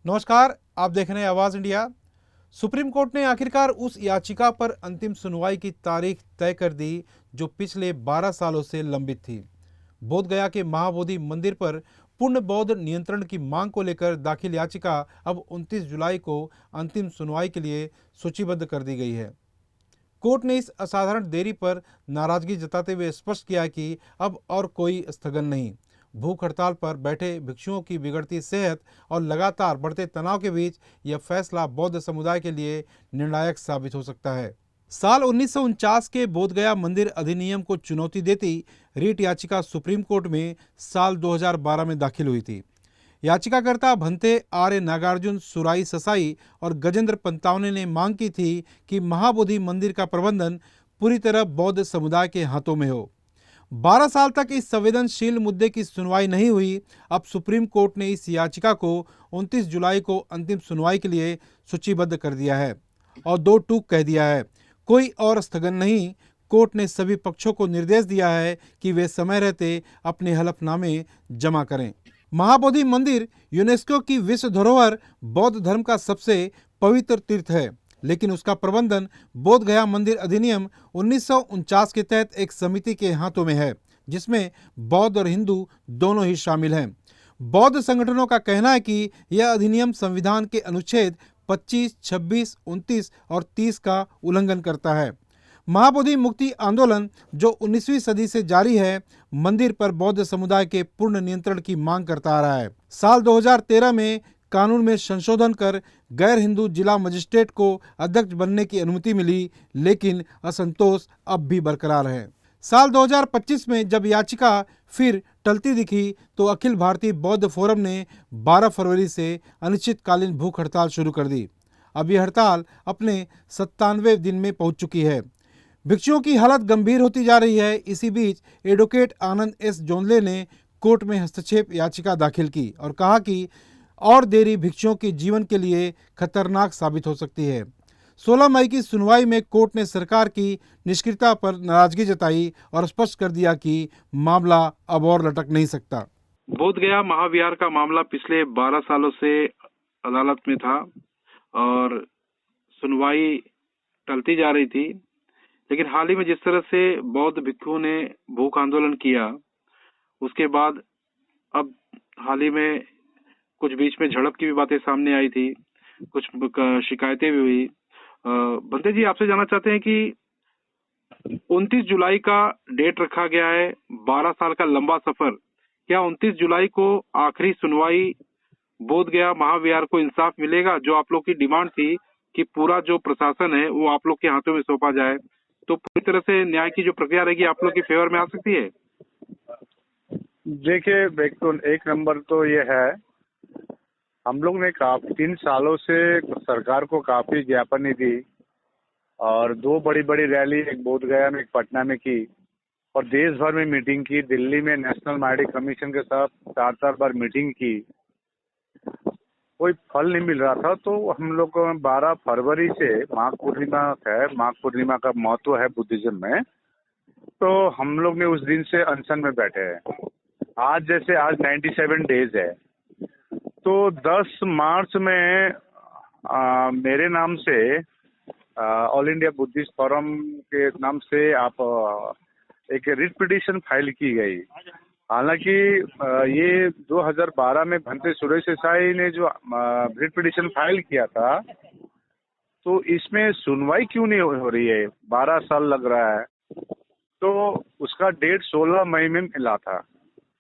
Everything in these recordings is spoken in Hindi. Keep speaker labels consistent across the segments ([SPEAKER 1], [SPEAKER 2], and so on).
[SPEAKER 1] नमस्कार, आप देख रहे हैं आवाज इंडिया। सुप्रीम कोर्ट ने आखिरकार उस याचिका पर अंतिम सुनवाई की तारीख तय कर दी जो पिछले 12 सालों से लंबित थी। बोध गया के महाबोधि मंदिर पर पूर्ण बौद्ध नियंत्रण की मांग को लेकर दाखिल याचिका अब 29 जुलाई को अंतिम सुनवाई के लिए सूचीबद्ध कर दी गई है। कोर्ट ने इस असाधारण देरी पर नाराजगी जताते हुए स्पष्ट किया कि अब और कोई स्थगन नहीं। भूख हड़ताल पर बैठे भिक्षुओं की बिगड़ती सेहत और लगातार बढ़ते तनाव के बीच यह फैसला बौद्ध समुदाय के लिए निर्णायक साबित हो सकता है। साल 1949 के बोधगया मंदिर अधिनियम को चुनौती देती रीट याचिका सुप्रीम कोर्ट में साल 2012 में दाखिल हुई थी। याचिकाकर्ता भंते आर्य नागार्जुन सुराई ससाई और गजेंद्र पंतावने ने मांग की थी कि महाबोधि मंदिर का प्रबंधन पूरी तरह बौद्ध समुदाय के हाथों में हो। 12 साल तक इस संवेदनशील मुद्दे की सुनवाई नहीं हुई। अब सुप्रीम कोर्ट ने इस याचिका को 29 जुलाई को अंतिम सुनवाई के लिए सूचीबद्ध कर दिया है और दो टूक कह दिया है, कोई और स्थगन नहीं। कोर्ट ने सभी पक्षों को निर्देश दिया है कि वे समय रहते अपने हलफनामे जमा करें। महाबोधि मंदिर यूनेस्को की विश्व धरोहर बौद्ध धर्म का सबसे पवित्र तीर्थ है, लेकिन उसका प्रबंधन बोध गया मंदिर अधिनियम 1949 के तहत एक समिति के हाथों में है, जिसमें बौद्ध और हिंदू दोनों ही शामिल हैं। बौद्ध संगठनों का कहना है कि यह अधिनियम संविधान के अनुच्छेद 25, 26, 29 और 30 का उल्लंघन करता है। महाबोधि मुक्ति आंदोलन जो 19वीं सदी से जारी है, मंदिर पर बौद्ध समुदाय के पूर्ण नियंत्रण की मांग करता आ रहा है। साल 2013 में कानून में संशोधन कर गैर हिंदू जिला मजिस्ट्रेट को अध्यक्ष बनने की अनुमति मिली, लेकिन असंतोष अब भी बरकरार है। साल 2025 में जब याचिका फिर टलती दिखी तो अखिल भारतीय बौद्ध फोरम ने 12 फरवरी से अनिश्चितकालीन भूख हड़ताल शुरू कर दी। अब यह हड़ताल अपने 97वें दिन में पहुंच चुकी है। भिक्षुओं की हालत गंभीर होती जा रही है। इसी बीच एडवोकेट आनंद एस जोंदले ने कोर्ट में हस्तक्षेप याचिका दाखिल की और कहा कि और देरी भिक्षुओं के जीवन के लिए खतरनाक साबित हो सकती है। 16 मई की सुनवाई में कोर्ट ने सरकार की निष्क्रियता पर नाराजगी जताई और स्पष्ट कर दिया कि मामला अब और लटक नहीं सकता।
[SPEAKER 2] बोध गया महाविहार का मामला पिछले 12 सालों से अदालत में था और सुनवाई टलती जा रही थी, लेकिन हाल ही में जिस तरह से बौद्ध भिक्षुओं ने भूख आंदोलन किया, उसके बाद अब हाल ही में कुछ बीच में झड़प की भी बातें सामने आई थी, कुछ शिकायतें भी हुई। बंते जी, आपसे जानना चाहते हैं कि 29 जुलाई का डेट रखा गया है, 12 साल का लंबा सफर, क्या 29 जुलाई को आखिरी सुनवाई बोध गया महाविहार को इंसाफ मिलेगा? जो आप लोग की डिमांड थी कि पूरा जो प्रशासन है वो आप लोग के हाथों में सौंपा जाए, तो पूरी तरह से न्याय की जो प्रक्रिया रहेगी आप लोग के फेवर में आ सकती है?
[SPEAKER 3] देखिए, एक नंबर तो ये है, हम लोग ने 3 सालों से सरकार को काफी ज्ञापन दी और 2 बड़ी बड़ी रैली, एक बोध गया में एक पटना में की और देश भर में मीटिंग की। दिल्ली में नेशनल माइनॉरिटी कमीशन के साथ 4 बार मीटिंग की, कोई फल नहीं मिल रहा था। तो हम लोग को 12 फरवरी से माघ पूर्णिमा है, माघ पूर्णिमा का महत्व है बुद्धिज्म में, तो हम लोग ने उस दिन से अनशन में बैठे हैं। आज 97 डेज है, तो 10 मार्च में मेरे नाम से ऑल इंडिया बुद्धिस्ट फोरम के नाम से एक रिट पिटीशन फाइल की गई। हालांकि ये 2012 में भंते सुरेश देसाई ने जो रिट पिटीशन फाइल किया था, तो इसमें सुनवाई क्यों नहीं हो रही है? 12 साल लग रहा है। तो उसका डेट 16 मई में मिला था,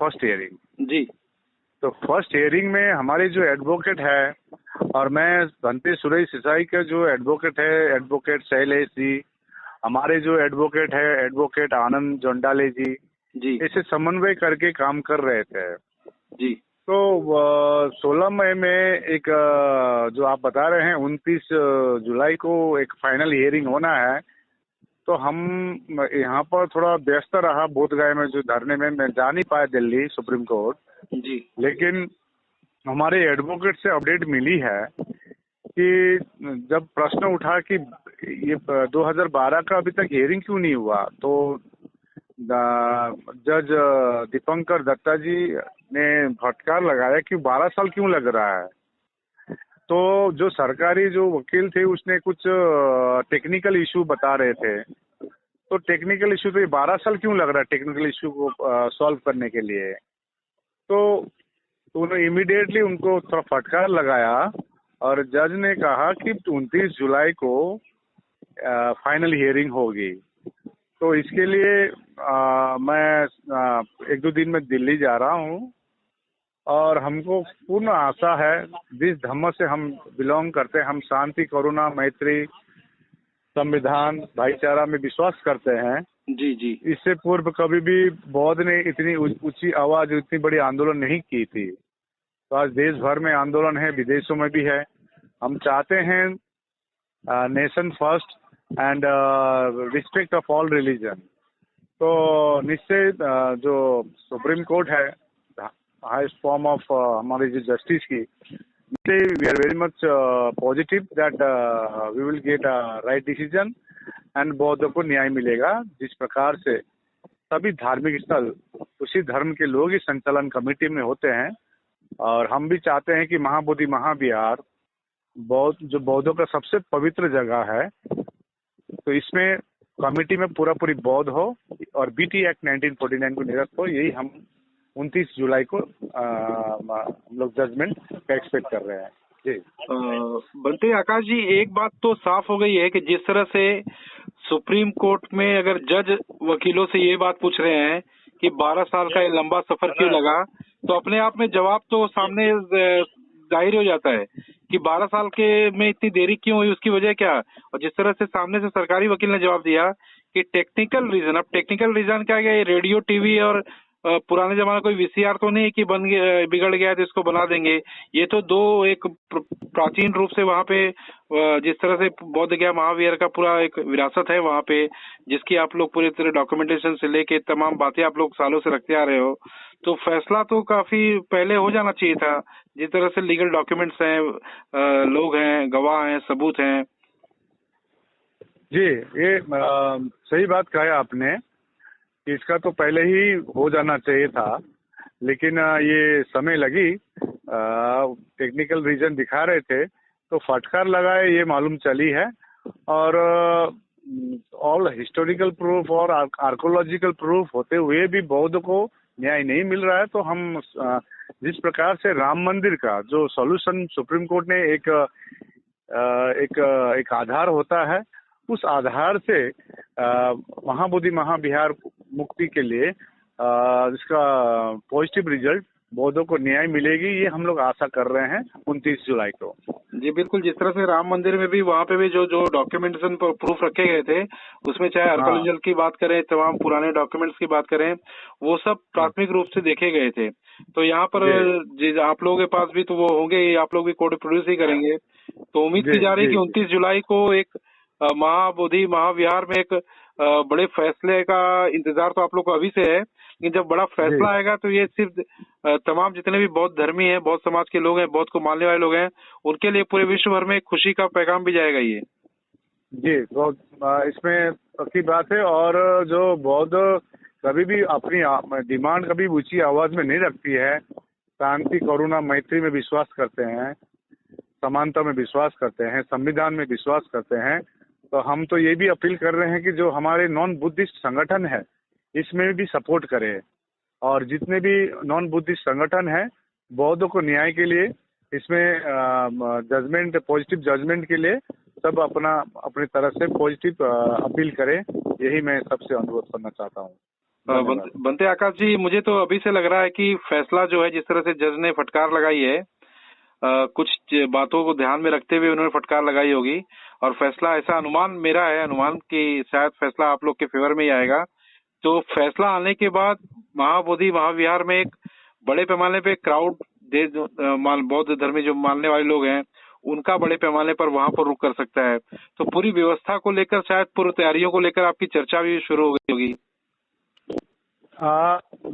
[SPEAKER 3] फर्स्ट हियरिंग
[SPEAKER 2] जी।
[SPEAKER 3] तो फर्स्ट हियरिंग में हमारे जो एडवोकेट है, और मैं भंते सुरेश देसाई के जो एडवोकेट है, एडवोकेट शैलेश जी, हमारे जो एडवोकेट है एडवोकेट आनंद जोंडाले जी, ऐसे समन्वय करके काम कर रहे थे
[SPEAKER 2] जी।
[SPEAKER 3] तो 16 मई में एक जो आप बता रहे हैं 29 जुलाई को एक फाइनल हियरिंग होना है। तो हम यहाँ पर थोड़ा व्यस्त रहा बोधगया में, जो धरने में मैं जा नहीं पाया दिल्ली सुप्रीम कोर्ट
[SPEAKER 2] जी।
[SPEAKER 3] लेकिन हमारे एडवोकेट से अपडेट मिली है कि जब प्रश्न उठा कि ये 2012 का अभी तक हियरिंग क्यों नहीं हुआ, तो जज दीपंकर दत्ता जी ने फटकार लगाया कि 12 साल क्यों लग रहा है। तो जो सरकारी जो वकील थे उसने कुछ टेक्निकल इशू बता रहे थे। तो टेक्निकल इशू तो ये 12 साल क्यों लग रहा है टेक्निकल इशू को सॉल्व करने के लिए? तो उन्होंने इमीडिएटली उनको थोड़ा फटकार लगाया और जज ने कहा कि 29 जुलाई को फाइनल हियरिंग होगी। तो इसके लिए मैं 1-2 दिन में दिल्ली जा रहा हूँ और हमको पूर्ण आशा है, जिस धर्म से हम बिलोंग करते हैं, हम शांति, करुणा, मैत्री, संविधान, भाईचारा में विश्वास करते हैं।
[SPEAKER 2] जी जी।
[SPEAKER 3] इससे पूर्व कभी भी बौद्ध ने इतनी ऊंची आवाज, इतनी बड़ी आंदोलन नहीं की थी। तो आज देश भर में आंदोलन है, विदेशों में भी है। हम चाहते हैं nation first and respect of all religion. तो निश्चय जो सुप्रीम कोर्ट है, हाईएस्ट फॉर्म ऑफ हमारी जो जस्टिस की, we are very much positive that we will get a right decision and बौद्धों को न्याय मिलेगा। जिस प्रकार से सभी धार्मिक स्थल उसी धर्म के लोग ही संचालन कमेटी में होते हैं, और हम भी चाहते हैं कि महाबोधि महाविहार जो बौद्धों का सबसे पवित्र जगह है, तो इसमें कमेटी में पूरी बौद्ध हो और बीटी एक्ट 1949 को निरस्त हो। यही हम 29 जुलाई को हम लोग जजमेंट का एक्सपेक्ट कर रहे हैं। जी
[SPEAKER 2] बनते आकाश जी, एक बात तो साफ हो गई है कि जिस तरह से सुप्रीम कोर्ट में अगर जज वकीलों से ये बात पूछ रहे हैं कि 12 साल का ये लंबा सफर क्यों लगा, तो अपने आप में जवाब तो सामने जाहिर हो जाता है कि 12 साल के में इतनी देरी क्यों हुई, उसकी वजह क्या। और जिस तरह से सामने से सरकारी वकील ने जवाब दिया कि टेक्निकल रीजन। अब टेक्निकल रीजन क्या है, रेडियो टीवी और पुराने जमाने कोई वीसीआर तो नहीं है कि बिगड़ गया है तो इसको बना देंगे। ये तो दो एक प्राचीन रूप से वहाँ पे जिस तरह से बौद्ध गया महावीर का पूरा एक विरासत है वहाँ पे, जिसकी आप लोग पूरी तरह डॉक्यूमेंटेशन से लेके तमाम बातें आप लोग सालों से रखते आ रहे हो। तो फैसला तो काफी पहले हो जाना चाहिए था, जिस तरह से लीगल डॉक्यूमेंट्स हैं, लोग हैं, गवाह हैं, सबूत हैं।
[SPEAKER 3] जी, ये सही बात कहा आपने। इसका तो पहले ही हो जाना चाहिए था, लेकिन ये समय लगी। टेक्निकल रीजन दिखा रहे थे तो फटकार लगाए, ये मालूम चली है। और ऑल हिस्टोरिकल प्रूफ और आर्कोलॉजिकल प्रूफ होते हुए भी बौद्ध को न्याय नहीं मिल रहा है। तो हम जिस प्रकार से राम मंदिर का जो सॉल्यूशन सुप्रीम कोर्ट ने एक आधार होता है, उस आधार से महाबोधि महाविहार मुक्ति के लिए इसका पॉजिटिव रिजल्ट बौद्धों को न्याय मिलेगी, ये हम लोग आशा कर रहे हैं 29 जुलाई को।
[SPEAKER 2] जी बिल्कुल, जिस तरह से राम मंदिर में भी वहाँ पे भी जो डॉक्यूमेंटेशन प्रूफ रखे गए थे, उसमें चाहे आर्कोलॉजिकल की बात करें, तमाम पुराने डॉक्यूमेंट्स की बात करें, वो सब प्राथमिक रूप से देखे गए थे। तो यहाँ पर आप लोगों के पास भी तो वो होंगे, आप लोग भी कोड प्रोड्यूस ही करेंगे। तो उम्मीद की जा रही है कि 29 जुलाई को एक महाबोधि महाविहार में एक बड़े फैसले का इंतजार तो आप लोग को अभी से है, लेकिन जब बड़ा फैसला आएगा तो ये सिर्फ तमाम जितने भी बौद्ध धर्मी हैं, बौद्ध समाज के लोग हैं, बौद्ध को मानने वाले लोग हैं, उनके लिए पूरे विश्व भर में खुशी का पैगाम भी जाएगा ये।
[SPEAKER 3] जी, बहुत इसमें पक्की बात है। और जो बौद्ध कभी भी अपनी डिमांड कभी ऊंची आवाज में नहीं रखती है, शांति, करुणा, मैत्री में विश्वास करते हैं, समानता में विश्वास करते हैं, संविधान में विश्वास करते हैं। तो हम तो ये भी अपील कर रहे हैं कि जो हमारे नॉन बुद्धिस्ट संगठन है, इसमें भी सपोर्ट करें। और जितने भी नॉन बुद्धिस्ट संगठन है, बौद्धों को न्याय के लिए, इसमें जजमेंट, पॉजिटिव जजमेंट के लिए सब अपनी तरफ से पॉजिटिव अपील करें। यही मैं सबसे अनुरोध करना चाहता हूँ।
[SPEAKER 2] बनते आकाश जी, मुझे तो अभी से लग रहा है कि फैसला जो है, जिस तरह से जज ने फटकार लगाई है, कुछ बातों को ध्यान में रखते हुए उन्होंने फटकार लगाई होगी, और फैसला ऐसा मेरा अनुमान कि शायद फैसला आप लोग के फेवर में ही आएगा। तो फैसला आने के बाद महाबोधि महाविहार में एक बड़े पैमाने पे क्राउड बौद्ध धर्मी जो मानने वाले लोग हैं, उनका बड़े पैमाने पर वहां पर रुक कर सकता है। तो पूरी व्यवस्था को लेकर, शायद पूर्व तैयारियों को लेकर आपकी चर्चा भी शुरू हो गई होगी।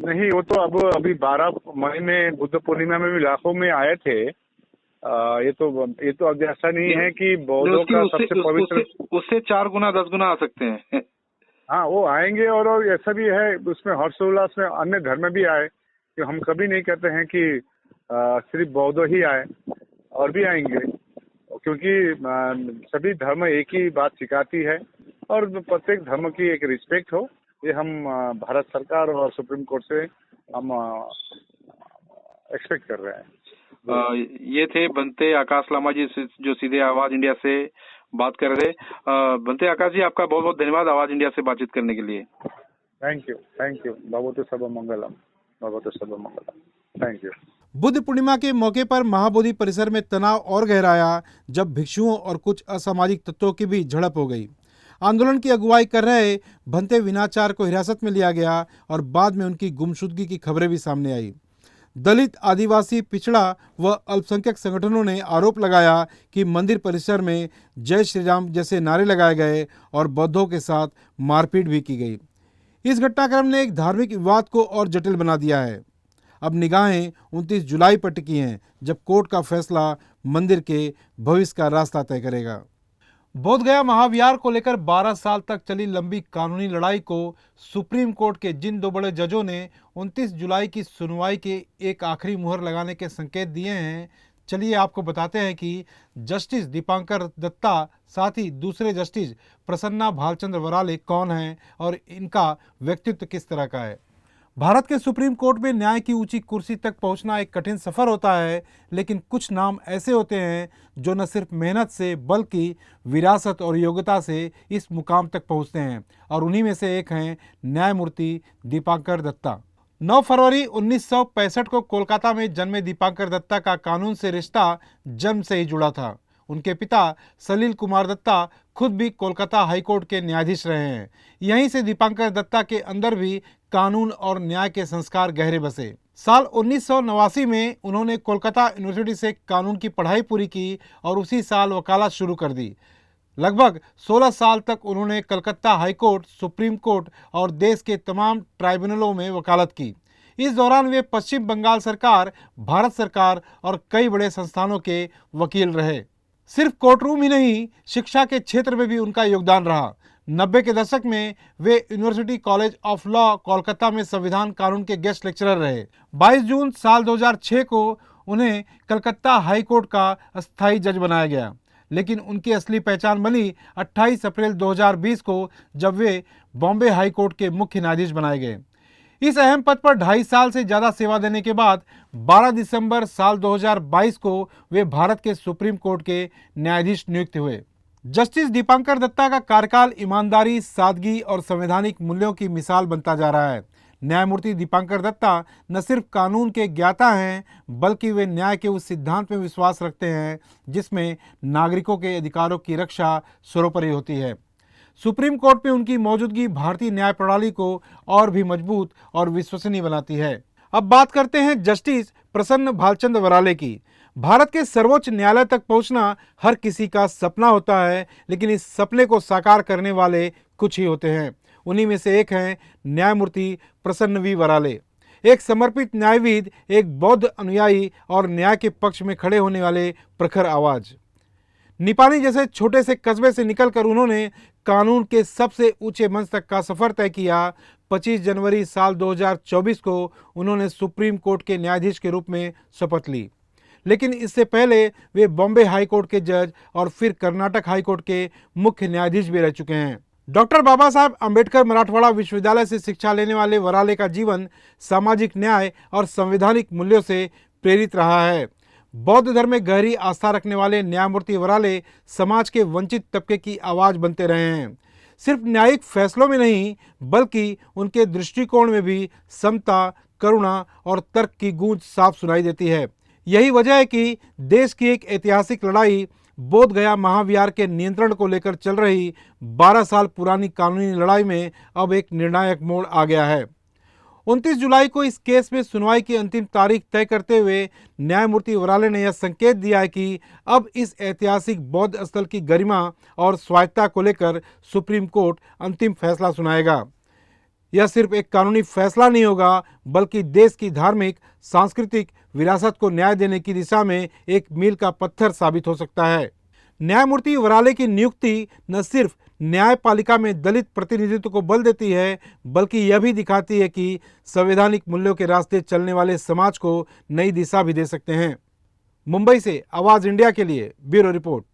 [SPEAKER 3] नहीं, वो तो अभी 12 मई में बुद्ध पूर्णिमा में भी लाखों में आए थे। ये तो अब ऐसा नहीं है कि बौद्धों का सबसे पवित्र,
[SPEAKER 2] उससे 4 गुना 10 गुना आ सकते हैं।
[SPEAKER 3] हाँ, वो आएंगे। और ऐसा भी है, उसमें हर्षोल्लास में अन्य धर्म भी आए, कि हम कभी नहीं कहते हैं कि सिर्फ बौद्ध ही आए, और भी आएंगे। क्योंकि सभी धर्म एक ही बात सिखाती है और प्रत्येक धर्म की एक रिस्पेक्ट हो, ये हम भारत सरकार और सुप्रीम कोर्ट से हम एक्सपेक्ट कर रहे हैं।
[SPEAKER 2] ये थे बनते आकाश लामा जी जो सीधे आवाज इंडिया से बात कर रहे। बनते आकाश जी, आपका बहुत बहुत धन्यवाद आवाज इंडिया से बातचीत करने के लिए।
[SPEAKER 3] Thank you. भगवतो सर्वमंगलम, भगवतो सर्वमंगलम। Thank you.
[SPEAKER 1] बुद्ध पूर्णिमा के मौके पर महाबोधि परिसर में तनाव और गहराया जब भिक्षुओं और कुछ असामाजिक तत्वों की भी झड़प हो गई। आंदोलन की अगुवाई कर रहे भंते विनाचार को हिरासत में लिया गया और बाद में उनकी गुमशुदगी की खबरें भी सामने आई। दलित, आदिवासी, पिछड़ा व अल्पसंख्यक संगठनों ने आरोप लगाया कि मंदिर परिसर में जय श्री राम जैसे नारे लगाए गए और बौद्धों के साथ मारपीट भी की गई। इस घटनाक्रम ने एक धार्मिक विवाद को और जटिल बना दिया है। अब निगाहें 29 जुलाई पर टिकी हैं, जब कोर्ट का फैसला मंदिर के भविष्य का रास्ता तय करेगा। बोधगया महाविहार को लेकर 12 साल तक चली लंबी कानूनी लड़ाई को सुप्रीम कोर्ट के जिन दो बड़े जजों ने 29 जुलाई की सुनवाई के एक आखिरी मुहर लगाने के संकेत दिए हैं, चलिए आपको बताते हैं कि जस्टिस दीपांकर दत्ता साथ ही दूसरे जस्टिस प्रसन्ना भालचंद्र वराले कौन हैं और इनका व्यक्तित्व किस तरह का है। भारत के सुप्रीम कोर्ट में न्याय की ऊंची कुर्सी तक पहुंचना एक कठिन सफर होता है, लेकिन कुछ नाम ऐसे होते हैं जो न सिर्फ मेहनत से बल्कि विरासत और योग्यता से इस मुकाम तक पहुंचते हैं और उन्हीं में से एक हैं न्यायमूर्ति दीपांकर दत्ता। 9 फरवरी 1965 को कोलकाता में जन्मे दीपांकर दत्ता का कानून से रिश्ता जन्म से ही जुड़ा था। उनके पिता सलील कुमार दत्ता खुद भी कोलकाता हाईकोर्ट के न्यायाधीश रहे हैं। यहीं से दीपांकर दत्ता के अंदर भी कानून और न्याय के संस्कार गहरे बसे। साल 1989 में उन्होंने कोलकाता यूनिवर्सिटी से कानून की पढ़ाई पूरी की और उसी साल वकालत शुरू कर दी। लगभग 16 साल तक उन्होंने कलकत्ता हाईकोर्ट, सुप्रीम कोर्ट और देश के तमाम ट्राइब्यूनलों में वकालत की। इस दौरान वे पश्चिम बंगाल सरकार, भारत सरकार और कई बड़े संस्थानों के वकील रहे। सिर्फ कोर्टरूम ही नहीं, शिक्षा के क्षेत्र में भी उनका योगदान रहा। 90 के दशक में वे university college of law Kolkata में संविधान कानून के गेस्ट लेक्चरर रहे। 22 जून साल 2006 को उन्हें कलकत्ता हाई कोर्ट का अस्थायी जज बनाया गया, लेकिन उनकी असली पहचान बनी 28 अप्रैल 2020 को, जब वे बॉम्बे हाई कोर्ट के मुख्य न्यायाधीश बनाए गए। इस अहम पद पर 2.5 साल से ज्यादा सेवा देने के बाद 12 दिसंबर साल 2022 को वे भारत के सुप्रीम कोर्ट के न्यायाधीश नियुक्त हुए। जस्टिस दीपांकर दत्ता का कार्यकाल ईमानदारी, सादगी और संवैधानिक मूल्यों की मिसाल बनता जा रहा है। न्यायमूर्ति दीपांकर दत्ता न सिर्फ कानून के ज्ञाता हैं, बल्कि वे न्याय के उस सिद्धांत में विश्वास रखते हैं जिसमें नागरिकों के अधिकारों की रक्षा सर्वोपरि होती है। सुप्रीम कोर्ट में उनकी मौजूदगी भारतीय न्याय प्रणाली को और भी मजबूत और विश्वसनीय बनाती है। अब बात करते हैं जस्टिस प्रसन्न भालचंद्र वराले की। भारत के सर्वोच्च न्यायालय तक पहुंचना हर किसी का सपना होता है, लेकिन इस सपने को साकार करने वाले कुछ ही होते हैं। उन्हीं में से एक हैं न्यायमूर्ति प्रसन्न वी वराले, एक समर्पित न्यायविद, एक बौद्ध अनुयायी और न्याय के पक्ष में खड़े होने वाले प्रखर आवाज। निपानी जैसे छोटे से कस्बे से निकलकर उन्होंने कानून के सबसे ऊंचे मंच तक का सफर तय किया। 25 जनवरी साल 2024 को उन्होंने सुप्रीम कोर्ट के न्यायाधीश के रूप में शपथ ली, लेकिन इससे पहले वे बॉम्बे हाई कोर्ट के जज और फिर कर्नाटक हाई कोर्ट के मुख्य न्यायाधीश भी रह चुके हैं। डॉक्टर बाबा साहब अंबेडकर मराठवाड़ा विश्वविद्यालय से शिक्षा लेने वाले वराले का जीवन सामाजिक न्याय और संवैधानिक मूल्यों से प्रेरित रहा है। बौद्ध धर्म में गहरी आस्था रखने वाले न्यायमूर्ति वराले समाज के वंचित तबके की आवाज बनते रहे हैं। सिर्फ न्यायिक फैसलों में नहीं, बल्कि उनके दृष्टिकोण में भी समता, करुणा और तर्क की गूंज साफ सुनाई देती है। यही वजह है कि देश की एक ऐतिहासिक लड़ाई, बोधगया महाविहार के नियंत्रण को लेकर चल रही 12 साल पुरानी कानूनी लड़ाई में अब एक निर्णायक मोड़ आ गया है। 29 जुलाई को इस केस में सुनवाई की अंतिम तारीख तय करते हुए न्यायमूर्ति वराले ने यह संकेत दिया है कि अब इस ऐतिहासिक बौद्ध स्थल की गरिमा और स्वायत्तता को लेकर सुप्रीम कोर्ट अंतिम फैसला सुनाएगा। यह सिर्फ एक कानूनी फैसला नहीं होगा, बल्कि देश की धार्मिक, सांस्कृतिक विरासत को न्याय देने की दिशा में एक मील का पत्थर साबित हो सकता है। न्यायमूर्ति वराले की नियुक्ति न सिर्फ न्यायपालिका में दलित प्रतिनिधित्व को बल देती है, बल्कि यह भी दिखाती है कि संवैधानिक मूल्यों के रास्ते चलने वाले समाज को नई दिशा भी दे सकते हैं। मुंबई से आवाज इंडिया के लिए ब्यूरो रिपोर्ट।